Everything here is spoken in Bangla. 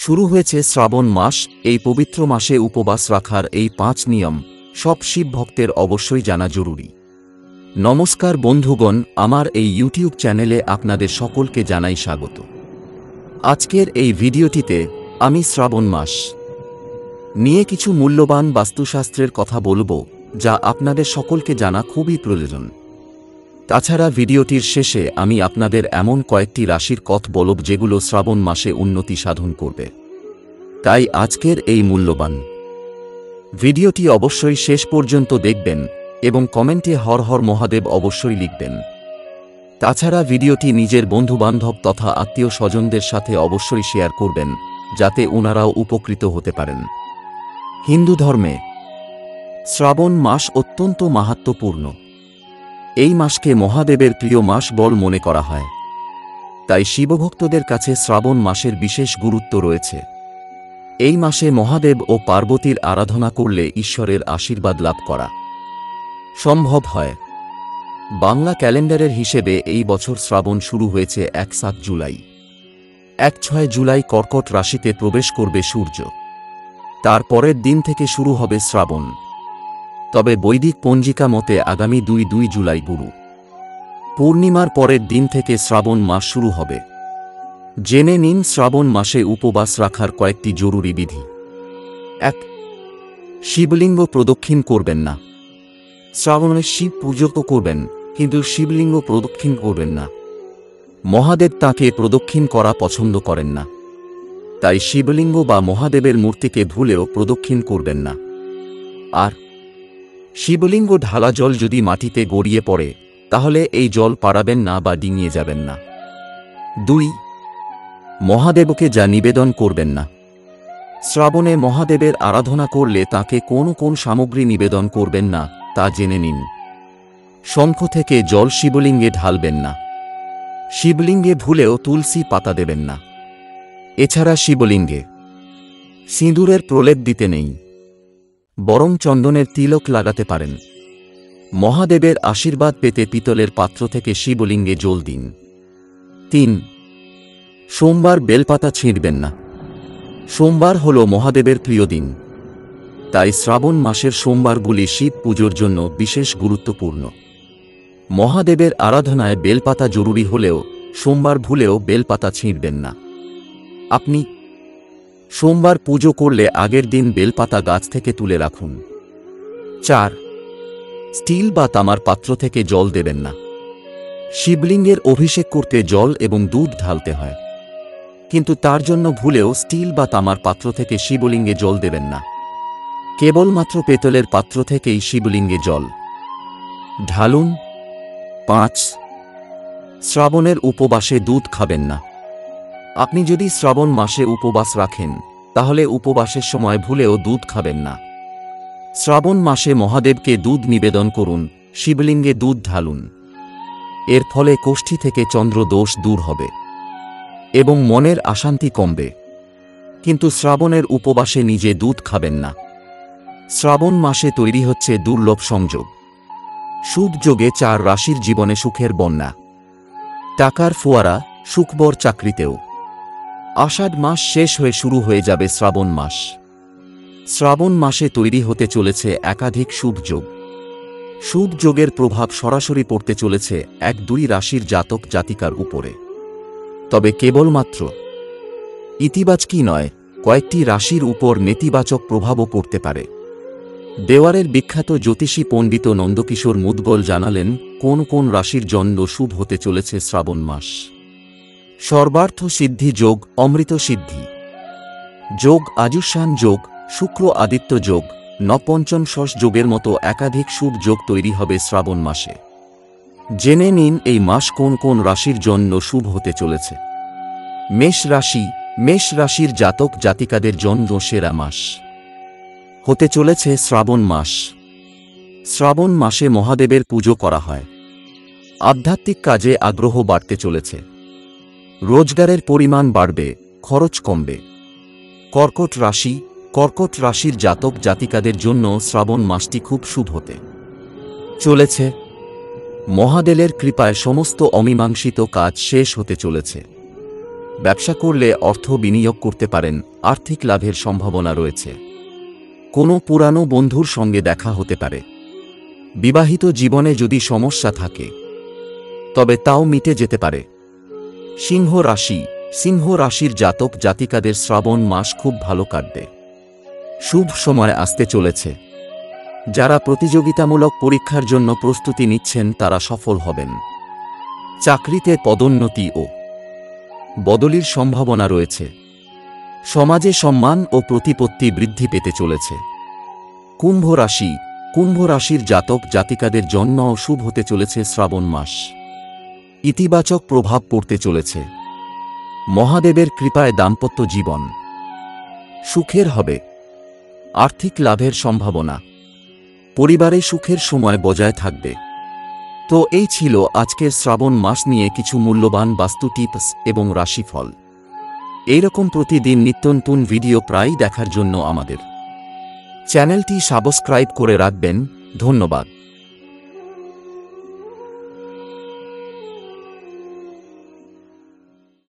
শুরু হয়েছে শ্রাবণ মাস। এই পবিত্র মাসে উপবাস রাখার এই 5 নিয়ম সব শিব ভক্তের অবশ্যই জানা জরুরি। নমস্কার বন্ধুগণ, আমার এই ইউটিউব চ্যানেলে আপনাদের সকলকে জানাই স্বাগত। আজকের এই ভিডিওটিতে আমি শ্রাবণ মাস নিয়ে কিছু মূল্যবান বাস্তুশাস্ত্রের কথা বলবো, যা আপনাদের সকলকে জানা খুবই প্রয়োজন। তাছাড়া ভিডিওটির শেষে আমি আপনাদের এমন কয়েকটি রাশির কথা বলব যেগুলো শ্রাবণ মাসে উন্নতি সাধন করবে। তাই আজকের এই মূল্যবান ভিডিওটি অবশ্যই শেষ পর্যন্ত দেখবেন এবং কমেন্টে হর হর মহাদেব অবশ্যই লিখবেন। তাছাড়া ভিডিওটি নিজের বন্ধুবান্ধব তথা আত্মীয় স্বজনদের সাথে অবশ্যই শেয়ার করবেন, যাতে ওনারাও উপকৃত হতে পারেন। হিন্দু ধর্মে শ্রাবণ মাস অত্যন্ত মাহাত্ম্যপূর্ণ। এই মাসকে মহাদেবের প্রিয় মাস বল মনে করা হয়। তাই শিবভক্তদের কাছে শ্রাবণ মাসের বিশেষ গুরুত্ব রয়েছে। এই মাসে মহাদেব ও পার্বতীর আরাধনা করলে ঈশ্বরের আশীর্বাদ লাভ করা সম্ভব হয়। বাংলা ক্যালেন্ডারের হিসেবে এই বছর শ্রাবণ শুরু হয়েছে 7 জুলাই। 6 জুলাই কর্কট রাশিতে প্রবেশ করবে সূর্য। তার পরের দিন থেকে শুরু হবে শ্রাবণ। তবে বৈদিক পঞ্জিকা মতে আগামী 2 জুলাই গুরু পূর্ণিমার পরের দিন থেকে শ্রাবণ মাস শুরু হবে। জেনে নিন শ্রাবণ মাসে উপবাস রাখার কয়েকটি জরুরি বিধি। 1. শিবলিঙ্গ প্রদক্ষিণ করবেন না। শ্রাবণে শিব পুজো তো করবেন, কিন্তু শিবলিঙ্গ প্রদক্ষিণ করবেন না। মহাদেব তাকে প্রদক্ষিণ করা পছন্দ করেন না। তাই শিবলিঙ্গ বা মহাদেবের মূর্তিকে ভুলেও প্রদক্ষিণ করবেন না। আর শিবলিঙ্গ ঢালা জল যদি মাটিতে গড়িয়ে পড়ে, তাহলে এই জল পাড়াবেন না বা ডিঙিয়ে যাবেন না। 2. মহাদেবকে যা নিবেদন করবেন না। শ্রাবণে মহাদেবের আরাধনা করলে তাকে কোন সামগ্রী নিবেদন করবেন না তা জেনে নিন। শঙ্খ থেকে জল শিবলিঙ্গে ঢালবেন না। শিবলিঙ্গে ভুলেও তুলসী পাতা দেবেন না। এছাড়া শিবলিঙ্গে সিঁদুরের প্রলেপ দিতে নেই, বরং চন্দনের তিলক লাগাতে পারেন। মহাদেবের আশীর্বাদ পেতে পিতলের পাত্র থেকে শিবলিঙ্গে জল দিন। 3. সোমবার বেলপাতা ছিঁড়বেন না। সোমবার হল মহাদেবের প্রিয় দিন। তাই শ্রাবণ মাসের সোমবারগুলি শিব পুজোর জন্য বিশেষ গুরুত্বপূর্ণ। মহাদেবের আরাধনায় বেলপাতা জরুরি হলেও সোমবার ভুলেও বেলপাতা ছিঁড়বেন না। আপনি সোমবার পুজো করলে আগের দিন বেলপাতা গাছ থেকে তুলে রাখুন। 4. স্টিল বা তামার পাত্র থেকে জল দেবেন না। শিবলিঙ্গের অভিষেক করতে জল এবং দুধ ঢালতে হয়, কিন্তু তার জন্য ভুলেও স্টিল বা তামার পাত্র থেকে শিবলিঙ্গে জল দেবেন না। কেবলমাত্র পেতলের পাত্র থেকেই শিবলিঙ্গে জল ঢালুন। 5. শ্রাবণের উপবাসে দুধ খাবেন না। আপনি যদি শ্রাবণ মাসে উপবাস রাখেন, তাহলে উপবাসের সময় ভুলেও দুধ খাবেন না। শ্রাবণ মাসে মহাদেবকে দুধ নিবেদন করুন, শিবলিঙ্গে দুধ ঢালুন। এর ফলে কোষ্ঠী থেকে চন্দ্র দোষ দূর হবে এবং মনের অশান্তি কমবে। কিন্তু শ্রাবণের উপবাসে নিজে দুধ খাবেন না। শ্রাবণ মাসে তৈরি হচ্ছে দুর্লভ সংযোগ। শুভ যোগে 4 রাশির জীবনে সুখের বন্যা, টাকার ফোয়ারা, সুখবর চাকরিতেও। আষাঢ় মাস শেষ হয়ে শুরু হয়ে যাবে শ্রাবণ মাস। শ্রাবণ মাসে তৈরি হতে চলেছে একাধিক শুভ যোগ। শুভ যোগের প্রভাব সরাসরি পড়তে চলেছে 1-2 রাশির জাতক জাতিকার উপরে। তবে কেবলমাত্র ইতিবাচকই নয়, কয়েকটি রাশির উপর নেতিবাচক প্রভাবও পড়তে পারে। দেওয়ারের বিখ্যাত জ্যোতিষী পণ্ডিত নন্দকিশোর মুদগল জানালেন কোন রাশির জন্য শুভ হতে চলেছে শ্রাবণ মাস। সর্বার্থ সিদ্ধি যোগ, অমৃত সিদ্ধি যোগ, আযুষ্মান যোগ, শুক্র আদিত্য যোগ, নপঞ্চম ষষ্ঠ যোগের মতো একাধিক শুভ যোগ তৈরি হবে শ্রাবণ মাসে। জেনে নিন এই মাস কোন রাশির জন্য শুভ হতে চলেছে। মেষ রাশি। মেষ রাশির জাতক জাতিকাদের জন্য সেরা মাস হতে চলেছে শ্রাবণ মাস। শ্রাবণ মাসে মহাদেবের পুজো করা হয়। আধ্যাত্মিক কাজে আগ্রহ বাড়তে চলেছে। রোজগারের পরিমাণ বাড়বে, খরচ কমবে। কর্কট রাশি। কর্কট রাশির জাতক জাতিকাদের জন্য শ্রাবণ মাসটি খুব শুভ হতে চলেছে। মহাদেবের কৃপায় সমস্ত অমীমাংসিত কাজ শেষ হতে চলেছে। ব্যবসা করলে অর্থ বিনিয়োগ করতে পারেন, আর্থিক লাভের সম্ভাবনা রয়েছে। কোনো পুরানো বন্ধুর সঙ্গে দেখা হতে পারে। বিবাহিত জীবনে যদি সমস্যা থাকে তবে তাও মিটে যেতে পারে। সিংহ রাশি। সিংহ রাশির জাতক জাতিকাদের শ্রাবণ মাস খুব ভালো কাটবে। শুভ সময় আসতে চলেছে। যারা প্রতিযোগিতামূলক পরীক্ষার জন্য প্রস্তুতি নিচ্ছেন তারা সফল হবেন। চাকরিতে পদোন্নতি ও বদলির সম্ভাবনা রয়েছে। সমাজে সম্মান ও প্রতিপত্তি বৃদ্ধি পেতে চলেছে। কুম্ভ রাশি। কুম্ভ রাশির জাতক জাতিকাদের জন্য শুভ হতে চলেছে শ্রাবণ মাস। ইতিবাচক প্রভাব পড়তে চলেছে। মহাদেবের কৃপায় দাম্পত্য জীবন সুখের হবে। আর্থিক লাভের সম্ভাবনা। পরিবারে সুখের সময় বজায় থাকবে। তো এই ছিল আজকের শ্রাবণ মাস নিয়ে কিছু মূল্যবান বাস্তু টিপস এবং রাশিফল। এইরকম প্রতিদিন নিত্যনতুন ভিডিও প্রায়ই দেখার জন্য আমাদের চ্যানেলটি সাবস্ক্রাইব করে রাখবেন। ধন্যবাদ।